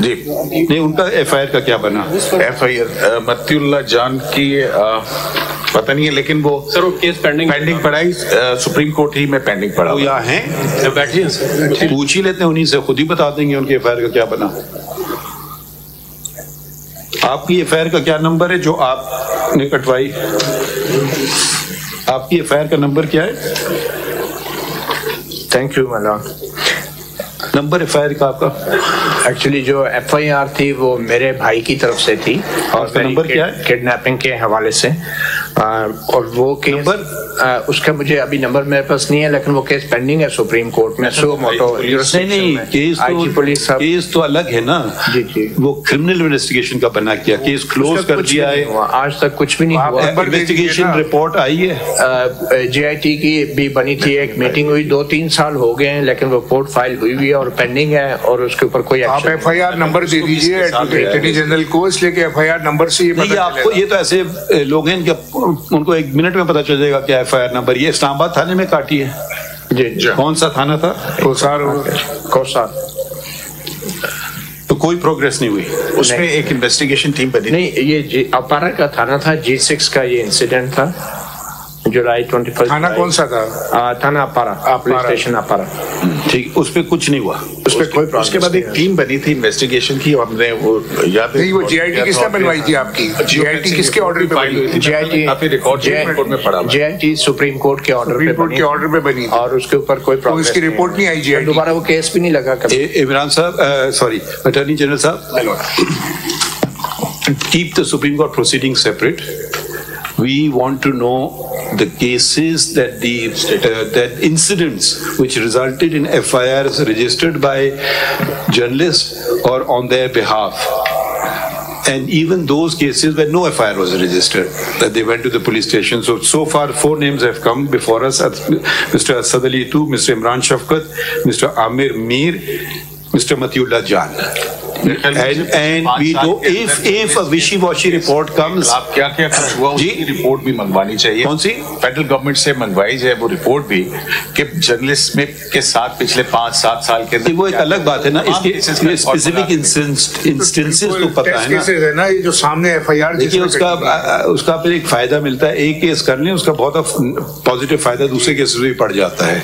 जी नहीं, उनका एफआईआर का क्या बना? एफआईआर मतियुल्लाह जान की पता नहीं है, लेकिन वो सर वो केस पेंडिंग पड़ा ही सुप्रीम कोर्ट ही में पेंडिंग पड़ा। वो यहाँ हैं, बैठिए सर, पूछ ही लेते हैं उन्हीं से, खुद ही बता देंगे उनके एफआईआर का क्या बना। आपकी एफआईआर का क्या नंबर है जो आपने कटवाई? आपकी एफआईआर का नंबर क्या है? Thank you Malan. Number FIR का आपका? एक्चुअली जो एफआईआर थी वो मेरे भाई की तरफ से थी और उसका नंबर क्या है? किडनैपिंग के हवाले से, और वो केस नंबर उसका मुझे अभी नंबर मेरे पास नहीं है, लेकिन वो केस पेंडिंग है सुप्रीम कोर्ट में। सो मोटो नहीं, केस तो अलग है ना। जी जी, वो क्रिमिनल इन्वेस्टिगेशन का बना किया, केस क्लोज कर दिया है, आज तक कुछ भी नहीं हुआ। इन्वेस्टिगेशन रिपोर्ट आई है, JIT की भी बनी थी, एक मीटिंग हुई, 2-3 साल हो गए हैं, लेकिन वो रिपोर्ट फाइल हुई हुई है और पेंडिंग है और उसके ऊपर कोई आप FIR नंबर दे दीजिए अटॉर्नी जनरल को, इसलिए कि FIR नंबर से ये आपको, ये तो ऐसे लोग हैं उनको 1 मिनट में पता चल जाएगा क्या FIR नंबर। ये इस्लामाबाद थाने में काटी है। जी, कौन सा थाना था? कोसार। तो कोई प्रोग्रेस नहीं हुई उसमें। एक इन्वेस्टिगेशन टीम बनी नहीं, ये अपारा का थाना था, G6 का ये इंसिडेंट था जुलाई 21। थाना कौन सा था? थाना अपारा, पुलिस स्टेशन अपारा। ठीक, उस पे कुछ नहीं हुआ, उस पे कोई। उसके बाद एक टीम बनी थी इन्वेस्टिगेशन की, हमने वो याद नहीं, वो JIT किसने बनवाई थी आपकी? JIT किसके ऑर्डर पे बनी थी? रिकॉर्ड में पड़ा। JIT सुप्रीम कोर्ट के ऑर्डर पे बनी और उसके ऊपर कोई तो इसकी रिपोर्ट नहीं आई JIT, दोबारा वो केस भी नहीं लगा कभी। इमरान साहब, सॉरी अटॉर्नी जनरल साहब, keep the Supreme Court proceedings separate. We want to know the cases that incidents which resulted in FIRs registered by journalists or on their behalf, and even those cases where no FIR was registered, that they went to the police station. So far 4 names have come before us: Mr. Asad Ali II, Mr. Imran Shafkat, Mr. Amir Mir, Mr. Matiullah Jan. And we do, if a wishy-washy report comes, आप क्या हुआ उसकी report भी मंगवानी चाहिए। कौन सी? Federal government से मंगवाई जाए वो रिपोर्ट भी, कि जर्नलिस्ट में के साथ पिछले 5-7 साल के अंदर। वो एक अलग बात है ना, इसके स्पेसिफिक इंस्टेंसेस तो पता है ना, ये जो सामने FIR देखिए उसका फिर एक फायदा मिलता है। एक केस कर लें, उसका बहुत पॉजिटिव फायदा दूसरे केसेस में भी पड़ जाता है।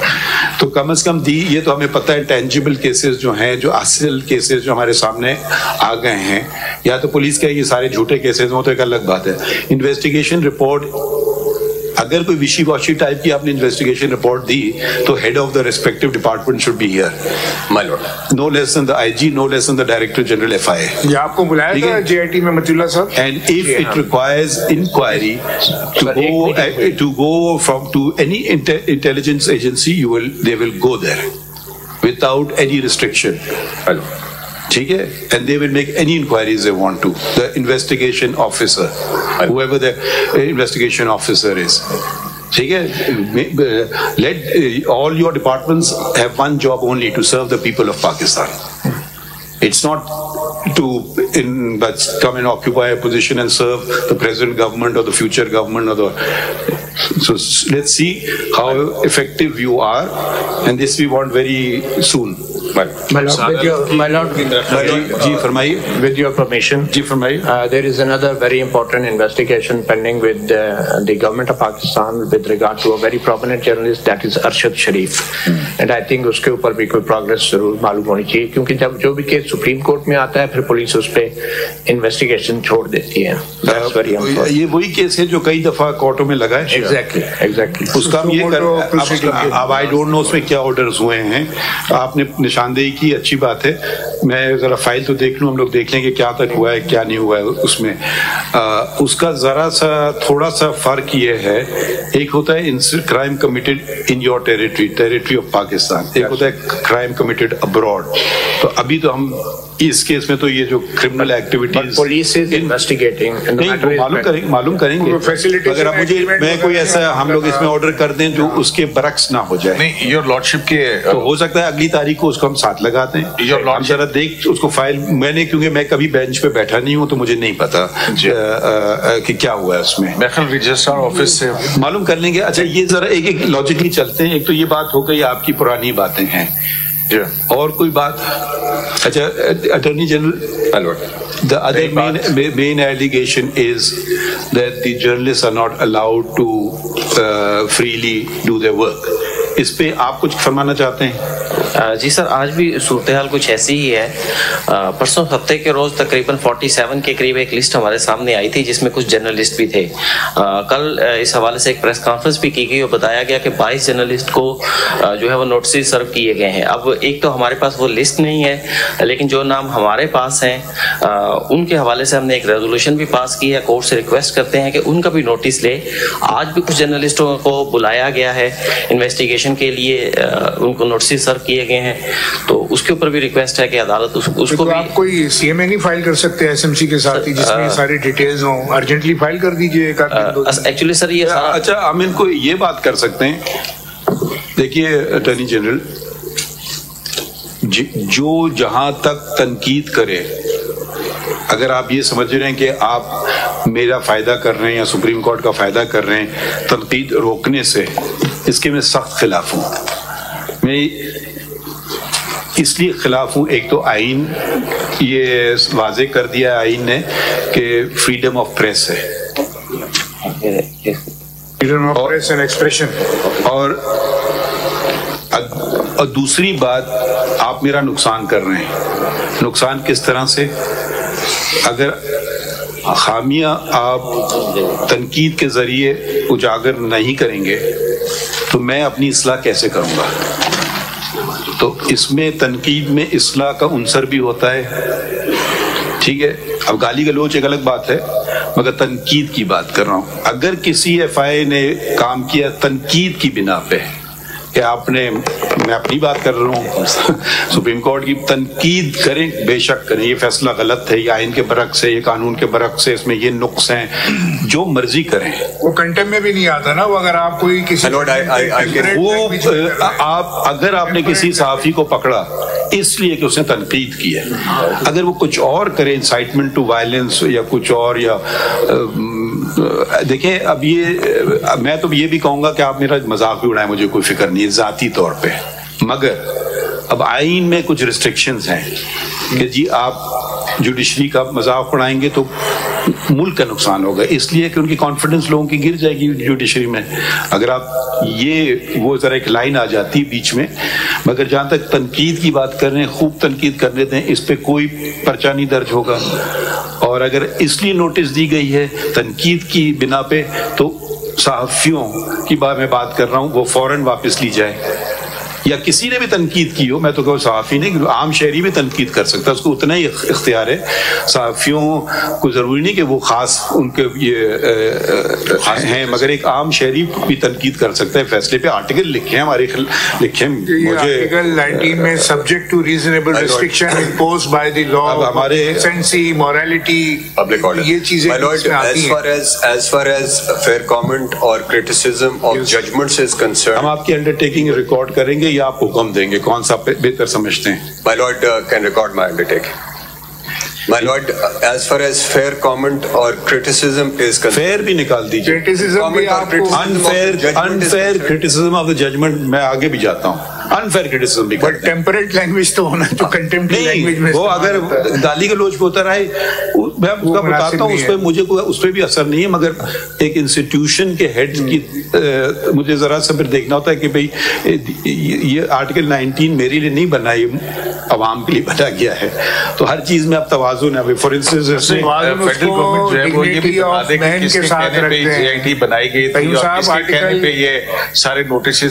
तो कम से कम ये तो हमें पता है, टेंजिबल केसेस जो हैं, जो असल केसेस जो हमारे सामने आ गए हैं, या तो पुलिस के ये सारे झूठे केसेस हो तो एक अलग बात है। इन्वेस्टिगेशन रिपोर्ट, अगर कोई विशी वॉशी टाइप की आपने इन्वेस्टिगेशन रिपोर्ट दी तो head of the respective department should be here, my lord, no less than the IG, no less than the director general FIA। ये आपको बुलाया था JIT में मतियुल्लाह साहब? And if it requires inquiry to go from to any intelligence agency, they will go there without any restriction. ठीक है, and they will make any inquiries they want to. The investigation officer, whoever the investigation officer is. ठीक है, let all your departments have one job only: to serve the people of Pakistan. It's not to but come and occupy a position and serve the present government or the future government or the. So let's see how effective you are, and this we want very soon. My lord, जी फरमाइए। with your permission, जी फरमाइए। there is another very important investigation pending with the government of Pakistan with regard to a very prominent journalist, that is Arshad Sharif, and I think उसके ऊपर भी कोई progress जरूर मालूम होनी चाहिए, क्योंकि जब जो भी केस सुप्रीम कोर्ट में आता है फिर पुलिस उस पे इन्वेस्टिगेशन छोड़ देती है। That's very important. ये वही केस है जो कई दफा कोर्टों में लगा है। Exactly. उसका हम ये अब I don't know उसमें क्या ऑर्डर्स हुए हैं। आपने निशानदेही की, अच्छी बात है। मैं जरा फाइल तो देख लूं, हम लोग देख लेंगे क्या तक हुआ है क्या नहीं हुआ है उसमें। उसका जरा सा थोड़ा सा फर्क ये है, एक होता है crime committed in your territory of Pakistan, एक होता है क्राइम कमिटेड अब्रॉड। तो अभी तो हम इस केस में तो ये जो criminal activities police is investigating, मालूम करेंगे। अगर आप मैं कोई ऐसा हम लोग इसमें ऑर्डर कर दें जो उसके बरक्स ना हो जाए। नहीं, योर लॉर्डशिप के तो हो सकता है अगली तारीख को उसको हम साथ लगाते हैं। हम जरा देख उसको फाइल, मैंने क्योंकि मैं कभी बेंच पे बैठा नहीं हूँ तो मुझे नहीं पता कि क्या हुआ है उसमें। रजिस्ट्रार ऑफिस से मालूम कर लेंगे। अच्छा, ये जरा एक लॉजिकली चलते हैं। एक तो ये बात हो गई, आपकी पुरानी बातें हैं, और कोई बात? अच्छा, attorney general, the other main allegation is that the journalists are not allowed to freely do their work. इस पे आप कुछ फरमाना चाहते हैं? जी सर, आज भी सूरत-ए-हाल कुछ ऐसी ही है। परसों हफ्ते के रोज तकरीबन 47 के करीब एक लिस्ट हमारे सामने आई थी जिसमें कुछ जर्नलिस्ट भी थे। कल इस हवाले से एक प्रेस कॉन्फ्रेंस भी की गई और बताया गया कि 22 जर्नलिस्ट को जो है वो नोटिस सर्व किए गए हैं। अब एक तो हमारे पास वो लिस्ट नहीं है, लेकिन जो नाम हमारे पास हैं उनके हवाले से हमने एक रेजोल्यूशन भी पास की है। कोर्ट से रिक्वेस्ट करते हैं कि उनका भी नोटिस ले। आज भी कुछ जर्नलिस्टों को बुलाया गया है इन्वेस्टिगेशन के लिए, उनको नोटिस सर्व किए गए हैं, तो उसके ऊपर भी रिक्वेस्ट है कि अदालत उसको तो भी। आप कोई सीएमए नहीं फाइल कर सकते एसएमसी के साथ ही, जिसमें सारी डिटेल्स हों? अर्जेंटली फाइल कर दीजिए एक आध दिन। एक्चुअली सर ये अच्छा, हम इनको ये बात कर सकते हैं, देखिए अटॉर्नी जनरल, जो जहां तक तनकीद करे, अगर आप ये समझ रहे हैं कि आप मेरा फायदा कर रहे हैं या सुप्रीम कोर्ट का फायदा कर रहे हैं तनकीद रोकने से, इसके मैं सख्त खिलाफ हूं। मैं इसलिए खिलाफ हूं, एक तो आइन ये वाजे कर दिया आइन ने कि फ्रीडम ऑफ प्रेस है, freedom of press and expression, और दूसरी बात, आप मेरा नुकसान कर रहे हैं। नुकसान किस तरह से? अगर खामियां आप तनकीद के जरिए उजागर नहीं करेंगे तो मैं अपनी इस्लाह कैसे करूंगा? तो इसमें तनकीद में इस्लाह का उनसर भी होता है, ठीक है। अब गाली गलौच एक अलग बात है, मगर तनकीद की बात कर रहा हूं। अगर किसी एफआई ने काम किया तनकीद की बिना पे कि आपने, मैं अपनी बात कर रहा हूँ, सुप्रीम कोर्ट की तनकीद करें, बेशक करें, ये फैसला गलत है, ये आइन के बरक्स है, ये कानून के बरक्स है, इसमें ये नुक्स हैं, जो मर्जी करें, वो कंटेम में भी नहीं आता ना। वो अगर आप कोई किसी आप अगर आपने किसी सहाफी को पकड़ा इसलिए कि उसने तनकीद की है, अगर वो कुछ और करे, इंसाइटमेंट टू वायलेंस या कुछ और, या देखें, अब ये मैं तो ये भी कहूंगा कि आप मेरा मजाक भी उड़ाएं, मुझे कोई फिक्र नहीं है जाती तौर पे, मगर अब आइन में कुछ रिस्ट्रिक्शंस हैं कि जी आप जुडिशरी का मजाक उड़ाएंगे तो मुल्क का नुकसान होगा, इसलिए कि उनकी कॉन्फिडेंस लोगों की गिर जाएगी जुडिशरी में। अगर आप ये वो जरा एक लाइन आ जाती बीच में, मगर जहां तक तनकीद की बात कर रहे हैं, खूब तनकीद कर लेते हैं, इस पे कोई पर्चा नहीं दर्ज होगा। और अगर इसलिए नोटिस दी गई है तनकीद की बिना पे, तो सहाफियों की मैं बात कर रहा हूं, वो फौरन वापस ली जाए, या किसी ने भी तनकीद की हो, मैं तो कहूँ सहाफ़ी नहीं, आम शहरी भी तनकीद कर सकता है, उसको उतना ही इख्तियार है। सहाफ़ियों को ज़रूरी नहीं कि वो ख़ास उनके ये हैं, मगर एक आम शहरी भी तनकीद कर सकता है। फैसले पे आर्टिकल लिखे हैं हमारे, लिखे मुझे आर्टिकल 19 में subject to reasonable restriction imposed by the law, हमारे डेसेंसी, मोरालिटी, पब्लिक ऑर्डर, ये चीजें as far as fair comment or criticism of judgments is concerned, हम आपकी अंडरटेकिंग रिकॉर्ड करेंगे या आप हुक्म देंगे, कौन सा बेहतर समझते हैं? My lord can record my undertaking. My lord, as far as fair comment or criticism is concerned, fair भी निकाल दीजिए, unfair criticism of the judgment मैं आगे भी जाता हूँ, अनफेयर क्रिटिसिज्म भी, बट टेम्परेट लैंग्वेज तो होना, तो कंटेम्प्ट लैंग्वेज में वो अगर गाली गलौज पे होता रहे, मैं उसका बताता हूँ, उस पर मुझे उस पर भी असर नहीं है, मगर एक इंस्टीट्यूशन के हेड की मुझे जरा सा फिर देखना होता है कि भाई ये आर्टिकल 19 मेरे लिए नहीं बना, ये अवाम के लिए बना गया है, तो हर चीज में अब तवाज़ुन है। फॉर इंस्टेंस फेडरल गवर्नमेंट जो है वो ये भी बता दे कि किसके कहने पे JIT बनाई गई थी और किसके कहने पे ये सारे नोटिस